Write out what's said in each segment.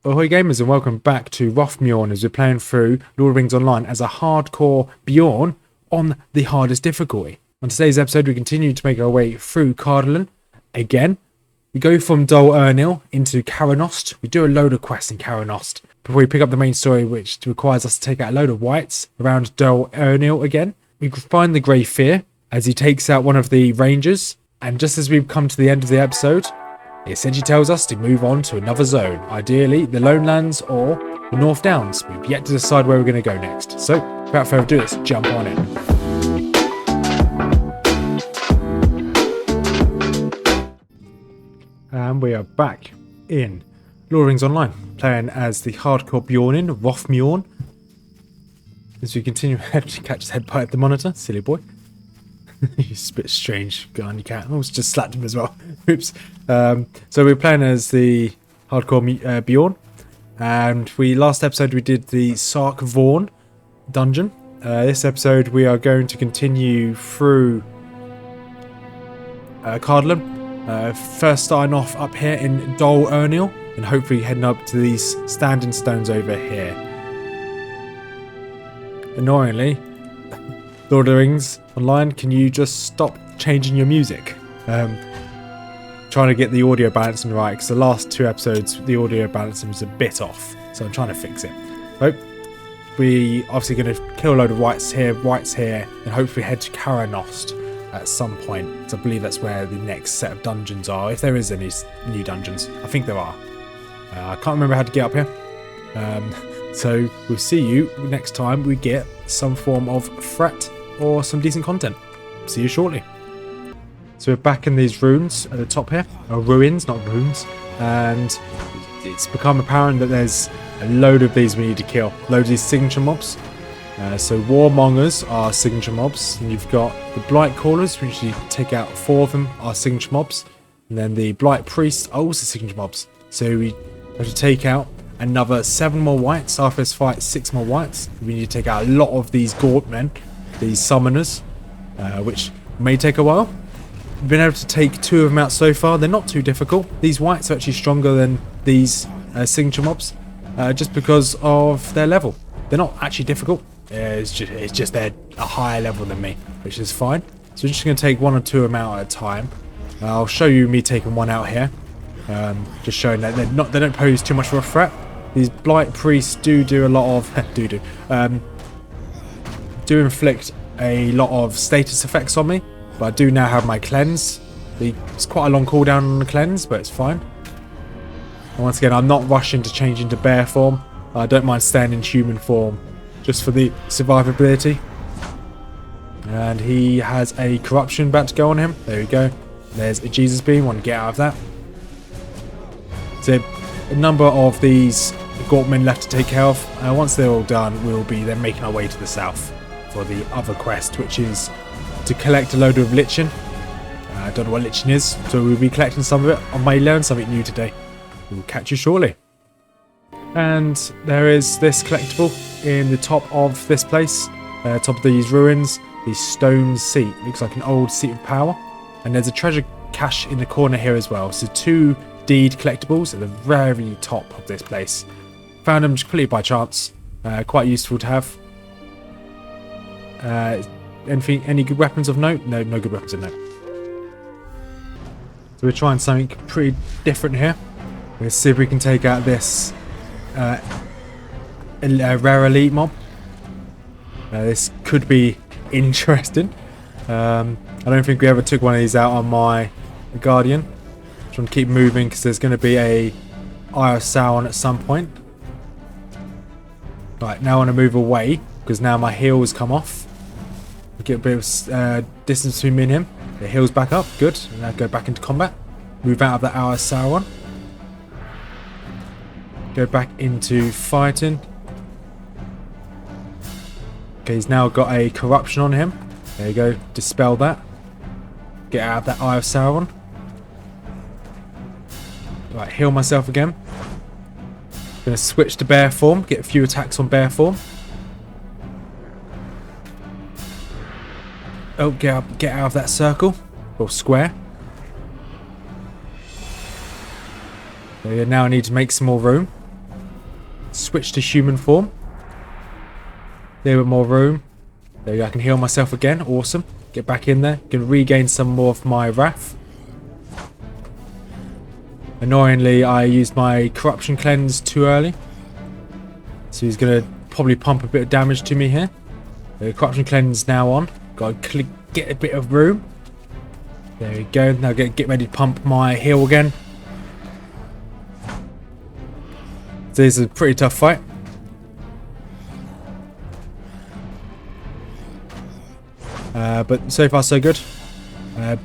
Ahoy gamers and welcome back to Beorning as we're playing through Lord of the Rings Online as a hardcore Beorn on the hardest difficulty. On today's episode we continue to make our way through Cardolan again. We go from Dol Ernil into Caranost. We do a load of quests in Caranost before we pick up the main story, which requires us to take out a load of wights around Dol Ernil again. We find the Grey Fear as he takes out one of the rangers, and just as we've come to the end of the episode, it essentially tells us to move on to another zone, ideally the Lone Lands or the North Downs. We've yet to decide where we're going to go next. So, without further ado, let's jump on in. And we are back in Lord of the Rings Online, playing as the hardcore Beorning, Rothmjorn. As we continue to catch his head bite at the monitor, silly boy. He's a bit strange. Go on, you cat. I almost just slapped him as well. Oops. So we're playing as the hardcore Beorn, and last episode we did the Sark Vaughan dungeon. This episode we are going to continue through Cardolan. First starting off up here in Dol Ernil, and hopefully heading up to these standing stones over here. Annoyingly, Lord of the Rings Online, can you just stop changing your music? Trying to get the audio balancing right, because the last two episodes the audio balancing was a bit off, so I'm trying to fix it. So we obviously going to kill a load of wights here, and hopefully head to Caranost at some point. So I believe that's where the next set of dungeons are, if there is any new dungeons. I think there are. I can't remember how to get up here. So we'll see you next time we get some form of threat or some decent content. See you shortly. So we're back in these ruins at the top here, or ruins, not runes, and it's become apparent that there's a load of these we need to kill. Load of these signature mobs. So warmongers are signature mobs, and you've got the blight callers, which you take out 4 of them are signature mobs, and then the blight priests are also signature mobs. So we have to take out another 7 more wights. After this fight, 6 more wights. We need to take out a lot of these gaunt men, these summoners, which may take a while. We've been able to take 2 of them out so far. They're not too difficult. These wights are actually stronger than these signature mobs, just because of their level. They're not actually difficult. It's just they're a higher level than me, which is fine. So we're just going to take 1 or 2 of them out at a time. I'll show you me taking 1 out here, just showing that they don't pose too much of a threat. These blight priests do a lot of do inflict a lot of status effects on me, but I do now have my cleanse. It's quite a long cooldown on the cleanse, but it's fine. And once again, I'm not rushing to change into bear form. I don't mind staying in human form just for the survivability. And he has a corruption about to go on him. There we go. There's a Jesus beam. Want to get out of that. So a number of these gaunt men left to take care of. Once they're all done, we'll be then making our way to the south for the other quest, which is to collect a load of lichen. I don't know what lichen is, so we'll be collecting some of it. I may learn something new today. We'll catch you shortly. And there is this collectible in the top of this place, top of these ruins, the stone seat. Looks like an old seat of power. And there's a treasure cache in the corner here as well. So 2 deed collectibles at the very top of this place. Found them completely by chance. Quite useful to have. Any good weapons of note? No good weapons of note. So we're trying something pretty different here. Let's see if we can take out this rare elite mob. This could be interesting. I don't think we ever took one of these out on my Guardian. I'm trying to keep moving because there's going to be a Eye of Sauron at some point. Right, now I want to move away because now my heal has come off. Get a bit of distance between me and him. The heal's back up, good. And now go back into combat. Move out of that Eye of Sauron. Go back into fighting. Okay, he's now got a corruption on him. There you go, dispel that. Get out of that Eye of Sauron. Right, heal myself again. Gonna switch to bear form, get a few attacks on bear form. Oh, get out of that circle or square. So yeah, now I need to make some more room. switch to human form. A little bit more room. There we go, I can heal myself again. Awesome. Get back in there. Can regain some more of my wrath. Annoyingly, I used my corruption cleanse too early. So he's going to probably pump a bit of damage to me here. The corruption cleanse now on. Got to get a bit of room. There we go. Now get ready to pump my heal again. So this is a pretty tough fight. But so far so good.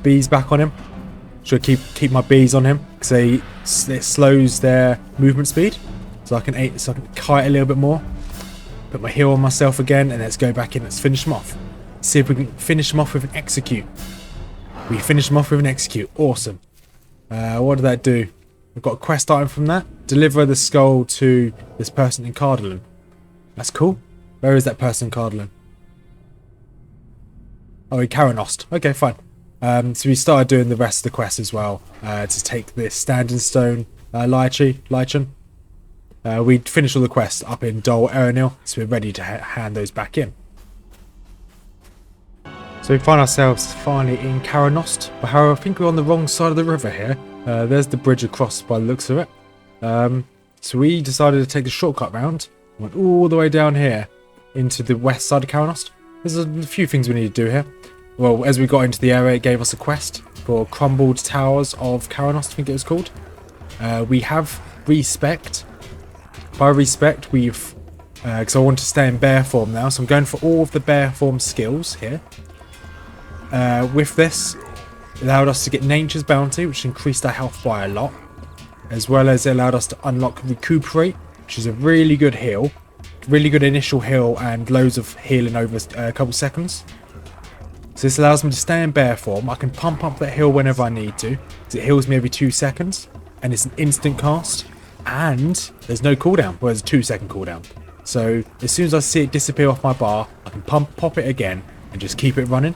Bees back on him. Should keep my bees on him because it slows their movement speed. So I can kite a little bit more. Put my heal on myself again, and let's go back in. Let's finish him off. See if we can finish him off with an execute. We finished him off with an execute. Awesome. What did that do? We've got a quest item from that. Deliver the skull to this person in Cardolan. That's cool. Where is that person in Cardolan? Oh, in Caranost. Okay, fine. So we started doing the rest of the quest as well. To take this standing stone lichen. We finished all the quests up in Dol Erenil, so we're ready to hand those back in. So we find ourselves finally in Caranost, but however, I think we're on the wrong side of the river here. There's the bridge across by the looks of it. So we decided to take the shortcut round, went all the way down here into the west side of Caranost. There's a few things we need to do here. Well, as we got into the area, it gave us a quest for Crumbled Towers of Caranost, I think it was called. We have respect. By respect, we've... because I want to stay in bear form now, so I'm going for all of the bear form skills here. With this, it allowed us to get Nature's Bounty, which increased our health by a lot. As well as it allowed us to unlock Recuperate, which is a really good heal. Really good initial heal and loads of healing over a couple seconds. So this allows me to stay in bear form. I can pump up that heal whenever I need to. Because it heals me every 2 seconds. And it's an instant cast. And there's no cooldown. Well, there's a 2-second cooldown. So as soon as I see it disappear off my bar, I can pop it again and just keep it running.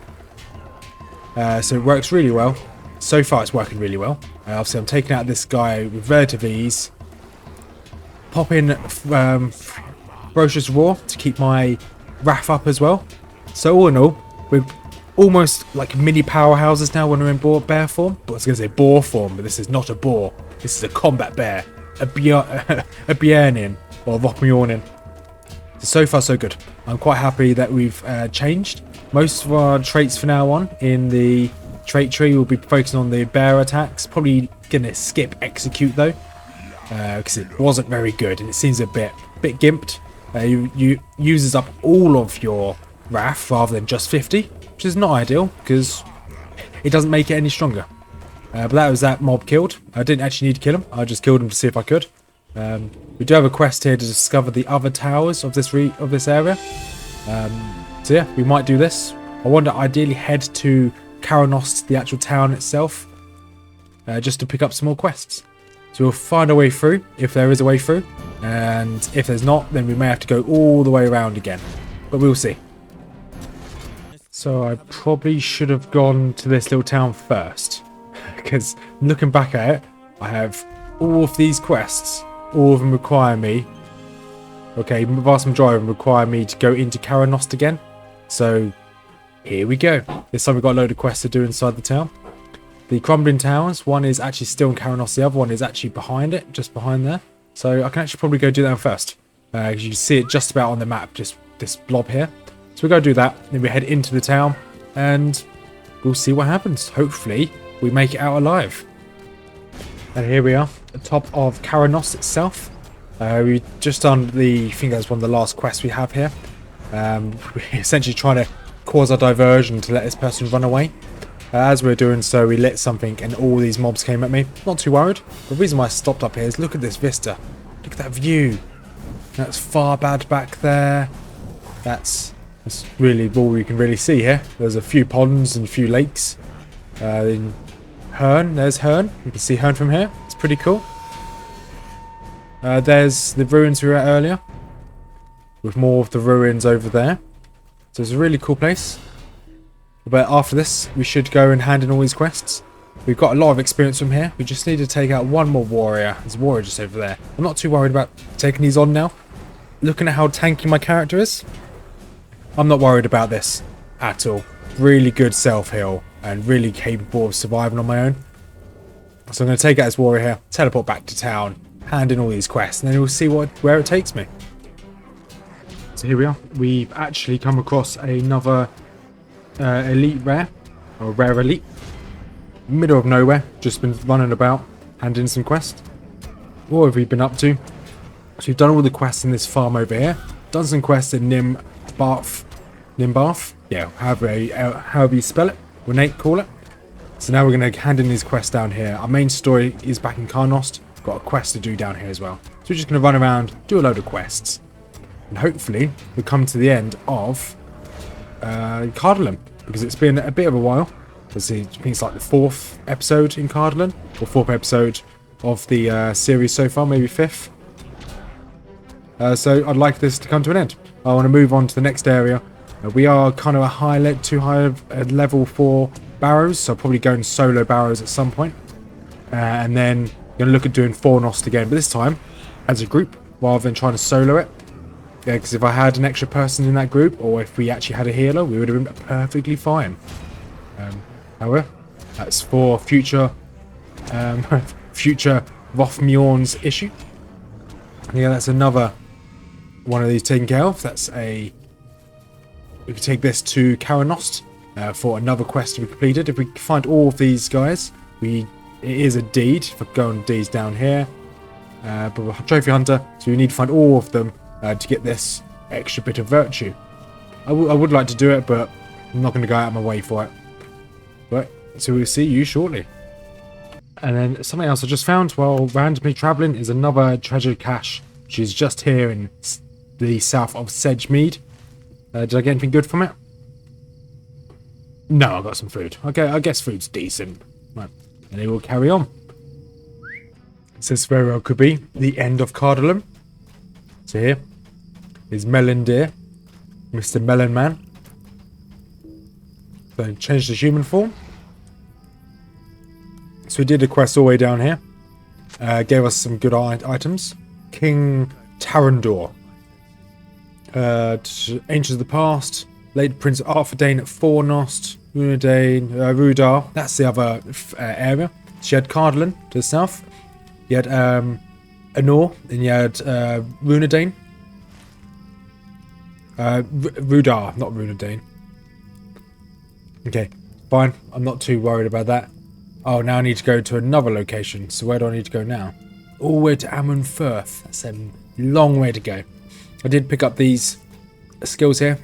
So it works really well. So far it's working really well. Obviously I'm taking out this guy with relative ease. Pop in Ferocious Roar to keep my wrath up as well. So all in all, we're almost like mini powerhouses now when we're in bear form. But I was going to say boar form, but this is not a boar. This is a combat bear. A Beorning or Beorning. So far so good. I'm quite happy that we've changed. Most of our traits for now on in the trait tree will be focusing on the bear attacks. Probably going to skip execute though. Because it wasn't very good and it seems a bit gimped. You uses up all of your wrath rather than just 50, which is not ideal because it doesn't make it any stronger. But that was that mob killed. I didn't actually need to kill him. I just killed him to see if I could. We do have a quest here to discover the other towers of this area. So yeah, we might do this. I want to ideally head to Caranost, the actual town itself, just to pick up some more quests. So we'll find a way through, if there is a way through. And if there's not, then we may have to go all the way around again. But we'll see. So I probably should have gone to this little town first. Because looking back at it, I have all of these quests. All of them require me. Okay, the vast majority of them require me to go into Caranost again. So here we go. This time we've got a load of quests to do inside the town. The Crumbling Towers, one is actually still in Caranost, the other one is actually behind it, just behind there. So I can actually probably go do that first. Because you can see it just about on the map, just this blob here. So we'll go do that, then we head into the town, and we'll see what happens. Hopefully, we make it out alive. And here we are, at the top of Caranost itself. We just done I think that's one of the last quests we have here. We're essentially trying to cause our diversion to let this person run away. As we were doing so, we lit something and all these mobs came at me. Not too worried. The reason why I stopped up here is look at this vista. Look at that view. That's far bad back there. That's really all we can really see here. There's a few ponds and a few lakes. Then Hern, there's Hern. You can see Hern from here. It's pretty cool. There's the ruins we were at earlier. With more of the ruins over there. So it's a really cool place. But after this, we should go and hand in all these quests. We've got a lot of experience from here. We just need to take out one more warrior. There's a warrior just over there. I'm not too worried about taking these on now. looking at how tanky my character is, I'm not worried about this at all. Really good self-heal and really capable of surviving on my own. So I'm going to take out this warrior here, teleport back to town, hand in all these quests, and then we'll see where it takes me. So here we are. We've actually come across another elite rare, or rare elite. Middle of nowhere, just been running about, handing in some quests. What have we been up to? So we've done all the quests in this farm over here. Done some quests in Nimbarth. Yeah, however you spell it. Or Nate call it. So now we're going to hand in these quests down here. Our main story is back in Carnost. Got a quest to do down here as well. So we're just going to run around, do a load of quests. And hopefully we'll come to the end of Cardolan. Because it's been a bit of a while. I think it's like the 4th episode in Cardolan. Or 4th episode of the series so far, maybe 5th. So I'd like this to come to an end. I want to move on to the next area. We are kind of too high of level for barrows, so I'll probably go in solo barrows at some point. And then going to look at doing Fornost again, but this time as a group rather than trying to solo it. Yeah, because if I had an extra person in that group, or if we actually had a healer, we would have been perfectly fine. However, that's for future future Rothmjorn's issue. Yeah, that's another one of these taken care of. That's a... We can take this to Cardolan for another quest to be completed. If we find all of these guys, it is a deed. For going deeds down here. But we're a trophy hunter, so we need to find all of them to get this extra bit of virtue. I would like to do it, but I'm not going to go out of my way for it. But so we'll see you shortly. And then something else I just found while randomly travelling is another treasure cache, which is just here in the south of Sedgemead. Did I get anything good from it? No, I got some food. Okay, I guess food's decent. Right, and it will carry on. This very well could be the end of Cardolan. So here is Melindir, Mr. Melon Man. So change to human form. So we did a quest all the way down here. Gave us some good items. King Tarandor. Ancients of the Past. Late Prince Arthurdane at Fornost. Rudar. That's the other area. She had Cardolan to the south. You had Anor. And you had Runadane. Rudar, not Runadane. Okay, fine. I'm not too worried about that. Oh, now I need to go to another location. So where do I need to go now? All the way to Amon Firth. That's a long way to go. I did pick up these skills here,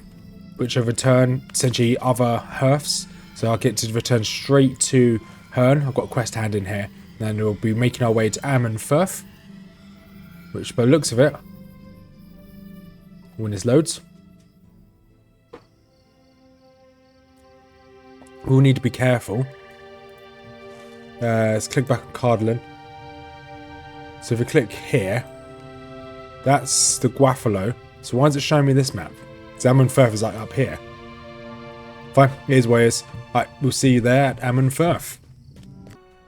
which are return essentially other hearths. So I'll get to return straight to Herne. I've got a quest hand in here. Then we'll be making our way to Amon Firth, which by the looks of it, when this loads, we'll need to be careful. Let's click back on Cardolan. So if we click here, that's the Guafalo. So why is it showing me this map? Amon Firth is like up here. Fine, here's where it is. Right, we'll see you there at Amon Firth.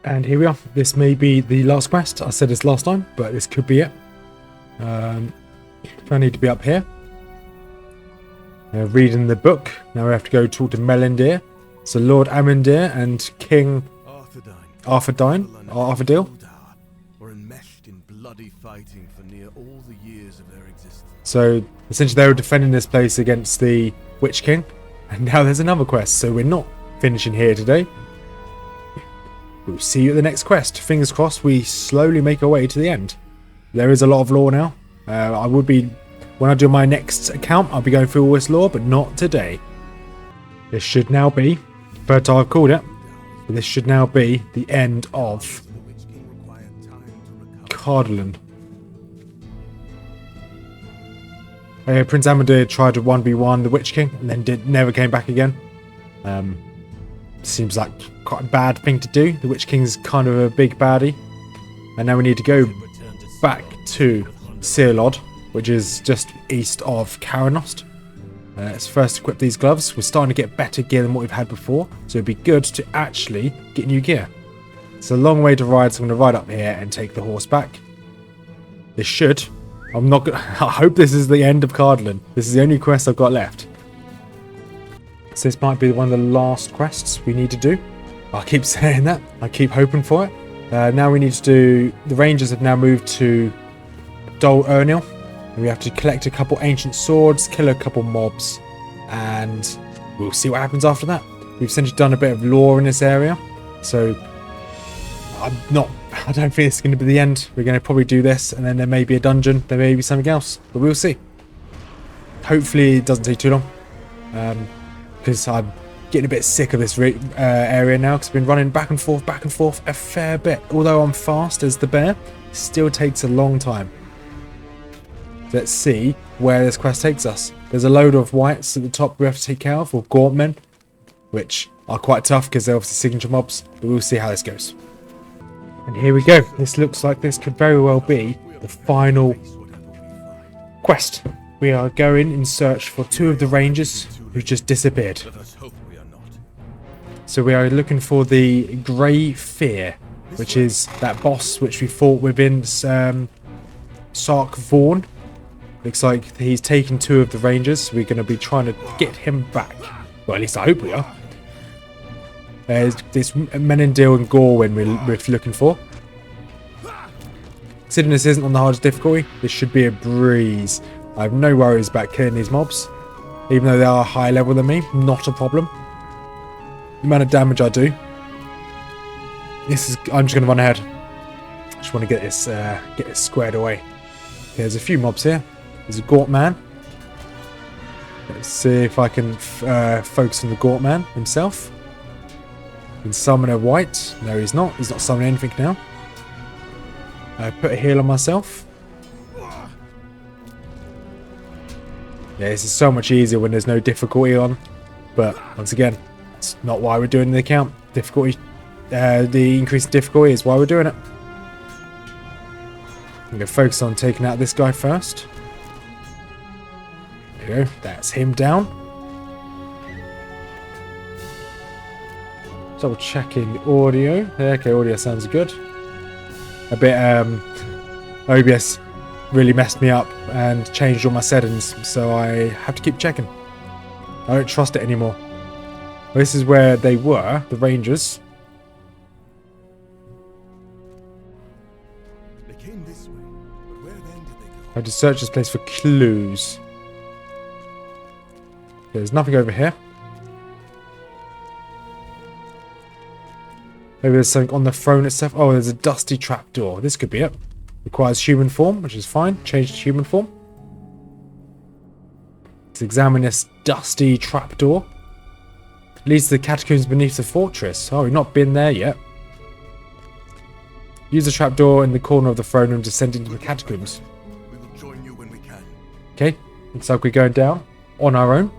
And here we are. This may be the last quest. I said this last time, but this could be it. I need to be up here. Reading the book. Now we have to go talk to Melindir. So Lord Amandir and King Arthurdale were enmeshed in bloody fighting for near all the years of their existence. So essentially they were defending this place against the Witch King. And now there's another quest. So we're not finishing here today. We'll see you at the next quest. Fingers crossed we slowly make our way to the end. There is a lot of lore now. I would be, when I do my next account, I'll be going through all this lore, but not today. This should now be, third time I've called it, but this should now be the end of Cardolan. Prince Amador tried to 1v1 the Witch King and then never came back again. Seems like quite a bad thing to do. The Witch King's kind of a big baddie. And now we need to go back to Searlod, which is just east of Cardolan. Let's first equip these gloves. We're starting to get better gear than what we've had before, so it'd be good to actually get new gear. It's a long way to ride, so I'm going to ride up here and take the horse back. This should I'm not gonna... I hope this is the end of Cardolan. This is the only quest I've got left. So this might be one of the last quests we need to do. I keep saying that. I keep hoping for it. Now we need to do... The Rangers have now moved to Dol Ernil. And we have to collect a couple ancient swords, kill a couple mobs, and we'll see what happens after that. We've essentially done a bit of lore in this area. So I don't think it's going to be the end. We're going to probably do this, and then there may be a dungeon. There may be something else, but we'll see. Hopefully it doesn't take too long. Because I'm getting a bit sick of this area now, because I've been running back and forth a fair bit. Although I'm fast as the bear, it still takes a long time. Let's see where this quest takes us. There's a load of whites at the top we have to take care of, or gaunt men, which are quite tough because they're obviously signature mobs, but we'll see how this goes. And here we go. This looks like this could very well be the final quest. We are going in search for 2 of the Rangers who just disappeared. So we are looking for the Grey Fear, which is that boss which we fought within Sark Vaughan. Looks like he's taken 2 of the Rangers. We're going to be trying to get him back. Well, at least I hope we are. There's this Menendil and Gorwin we're looking for. Considering this isn't on the hardest difficulty, this should be a breeze. I have no worries about killing these mobs. Even though they are higher level than me, not a problem. The amount of damage I do. I'm just going to run ahead. I just want to get this squared away. Okay, there's a few mobs here. There's a Gaunt Man. Let's see if I can focus on the Gaunt Man himself. Can summon a white. No, he's not. He's not summoning anything now. I put a heal on myself. Yeah, this is so much easier when there's no difficulty on. But once again, it's not why we're doing the account. Difficulty, the increased difficulty is why we're doing it. I'm going to focus on taking out this guy first. There we go. That's him down. Double checking the audio. Okay, audio sounds good. A bit OBS really messed me up and changed all my settings, so I have to keep checking. I don't trust it anymore. This is where they were, the Rangers. They came this way, but where then did they go? I had to search this place for clues. There's nothing over here. Maybe there's something on the throne itself. Oh, there's a dusty trapdoor. This could be it. Requires human form, which is fine. Change to human form. Let's examine this dusty trapdoor. Leads to the catacombs beneath the fortress. Oh, we've not been there yet. Use the trapdoor in the corner of the throne room to descend into the catacombs. We will join you when we can. Okay, looks like we're going down on our own.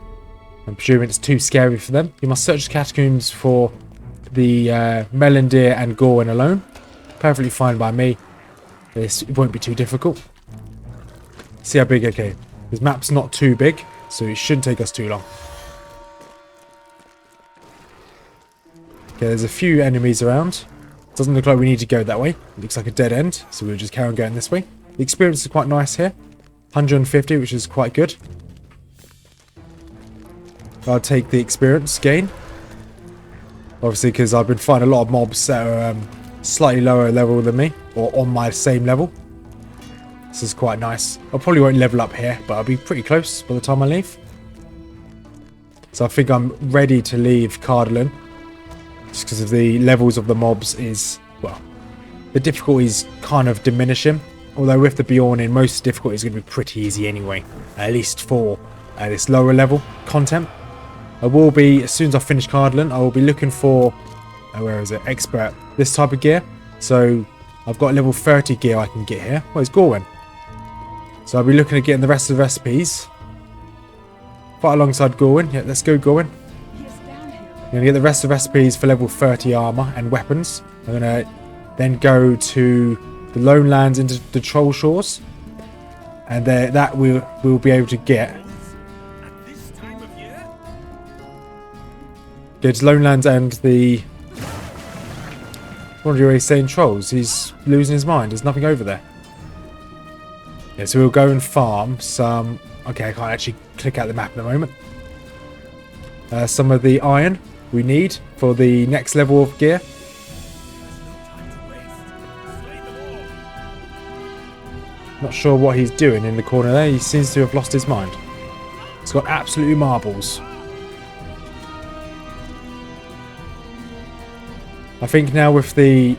I'm presuming it's too scary for them. You must search the catacombs for the Melendir and Gorwin alone. Perfectly fine by me. This won't be too difficult. See how big, okay. This map's not too big, so it shouldn't take us too long. Okay, there's a few enemies around. Doesn't look like we need to go that way. It looks like a dead end, so we'll just carry on going this way. The experience is quite nice here. 150, which is quite good. I'll take the experience gain. Obviously, because I've been fighting a lot of mobs that are slightly lower level than me, or on my same level. This is quite nice. I probably won't level up here, but I'll be pretty close by the time I leave. So I think I'm ready to leave Cardolan. Just because of the levels of the mobs is, well, the difficulties kind of diminishing. Although with the Beorning, most difficulty is going to be pretty easy anyway. At least for this lower level content. I will be, as soon as I finish Cardolan, I will be looking for, where is it, expert, this type of gear. So I've got level 30 gear I can get here. Where's Gorwin? So I'll be looking at getting the rest of the recipes. Fight alongside Gorwin. Yeah, let's go Gorwin. I'm going to get the rest of the recipes for level 30 armor and weapons. I'm going to then go to the Lone Lands into the Troll Shores. And that we'll be able to get. Go to Lone Lands and the... What are you already saying? Trolls? He's losing his mind. There's nothing over there. Yeah, so we'll go and farm some... Okay, I can't actually click out the map at the moment. Some of the iron we need for the next level of gear. Not sure what he's doing in the corner there. He seems to have lost his mind. He's got absolutely marbles. I think now with the...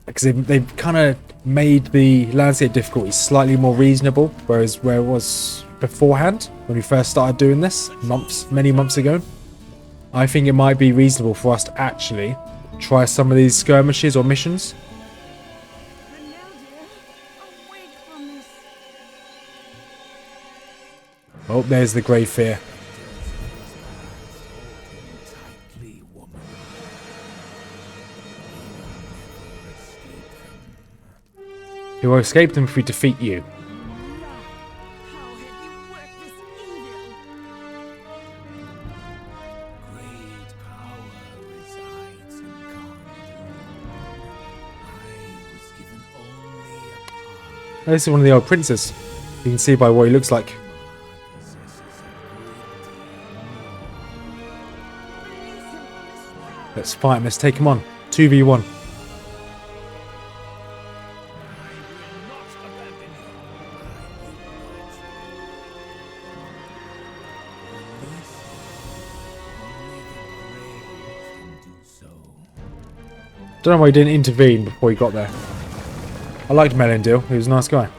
Because they've kind of made the landscape difficulty slightly more reasonable, whereas where it was beforehand, when we first started doing this, many months ago, I think it might be reasonable for us to actually try some of these skirmishes or missions. Oh, there's the Grey Fear. He will escape them if we defeat you. Oh, this is one of the old princes. You can see by what he looks like. Let's fight him. Let's take him on. 2v1. Don't know why he didn't intervene before he got there. I liked Melendil. He was a nice guy.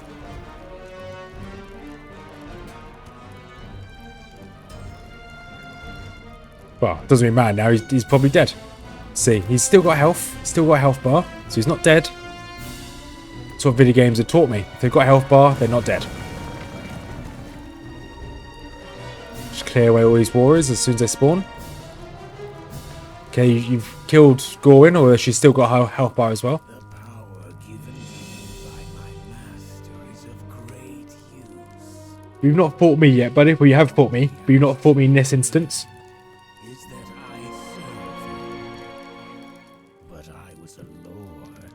Well, doesn't really matter now. He's probably dead. See, he's still got health. Still got a health bar. So he's not dead. That's what video games have taught me. If they've got a health bar, they're not dead. Just clear away all these warriors as soon as they spawn. Okay, you've killed Gorwin, or has she still got her health bar as well? The power given me by my master is of great use. You've not fought me yet, buddy. Well, you have fought me, but you've not fought me in this instance. Is that I serve you, but I was a lord.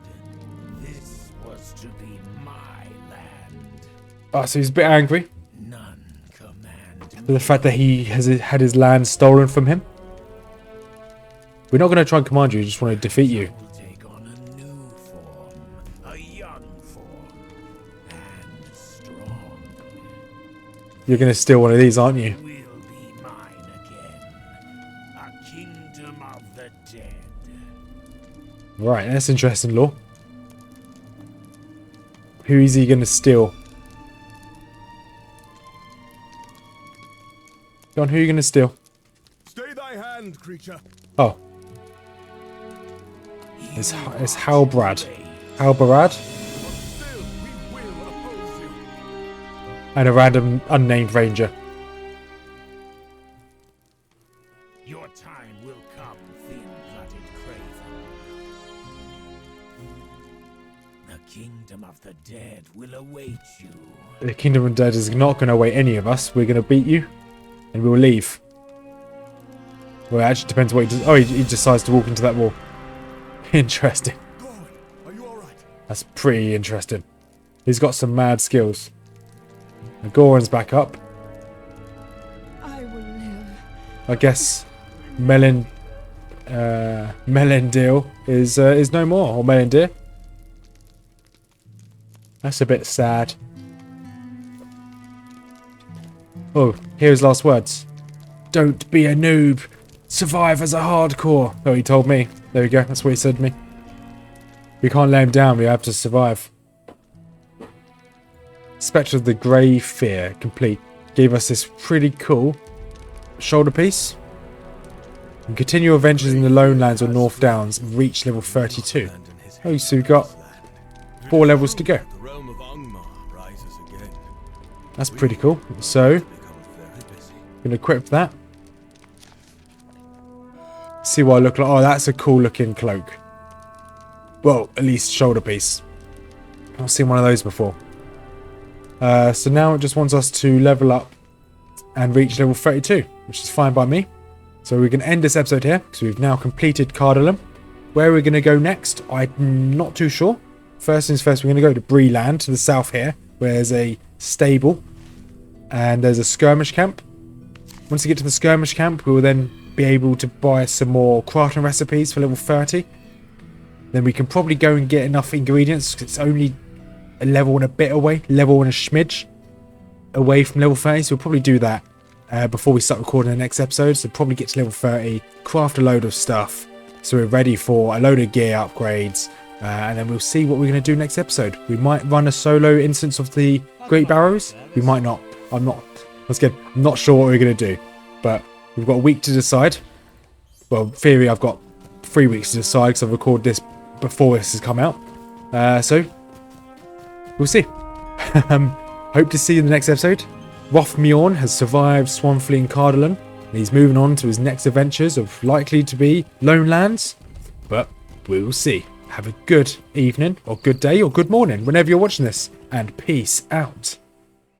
This was to be my land. Oh, so he's a bit angry None command for the fact that he has had his land stolen from him. We're not going to try and command you, we just want to defeat you. will take on a new form, a young form, and strong. You're going to steal one of these, aren't you? Will be mine again. A kingdom of the dead. Right, that's interesting, Law. Who is he going to steal? Go on, who are you going to steal? Stay thy hand, creature. Oh. It's Halbrad. Halbarad? Still, we will oppose you. And a random unnamed ranger. Your time will come, thin-blooded craven. The kingdom of the dead will await you. The Kingdom of the Dead is not going to await any of us. We're going to beat you. And we'll leave. Well, it actually depends what he does. Oh, he decides to walk into that wall. Interesting. Gorwin, are you alright? That's pretty interesting. He's got some mad skills. And Goran's back up. I will live. I guess Melendil is no more, or Melendir. That's a bit sad. Oh, here's last words. Don't be a noob. Survive as a hardcore. Oh, he told me. There we go. That's what he said to me. We can't lay him down. We have to survive. Spectre of the Grey Fear complete. Gave us this pretty cool shoulder piece. And continue adventures in the Lone Lands or North Downs and reach level 32. Oh, so we've got 4 levels to go. The realm of Angmar rises again. That's pretty cool. So, Becomes very busy. gonna equip that. See what I look like. Oh, that's a cool looking cloak. Well, at least shoulder piece. I've not seen one of those before. So now it just wants us to level up and reach level 32, which is fine by me. So we can end this episode here because we've now completed Cardolan. Where we're going to go next, I'm not too sure. First things first, we're going to go to Breeland to the south here. where there's a stable and there's a skirmish camp. Once we get to the skirmish camp, we will then be able to buy some more crafting recipes for level 30. Then we can probably go and get enough ingredients, because it's only a level and a bit away, level and a smidge away from level 30. So we'll probably do that before we start recording the next episode. So probably get to level 30, craft a load of stuff, so we're ready for a load of gear upgrades. And then we'll see what we're going to do next episode. We might run a solo instance of the Great Barrows. We might not. I'm not sure what we're going to do. But we've got a week to decide. Well, in theory, I've got 3 weeks to decide because I've recorded this before this has come out. So, we'll see. Hope to see you in the next episode. Beorning has survived Swanfleet and Cardolan. And he's moving on to his next adventures of likely to be Lone Lands. But we will see. Have a good evening, or good day, or good morning, whenever you're watching this. And peace out.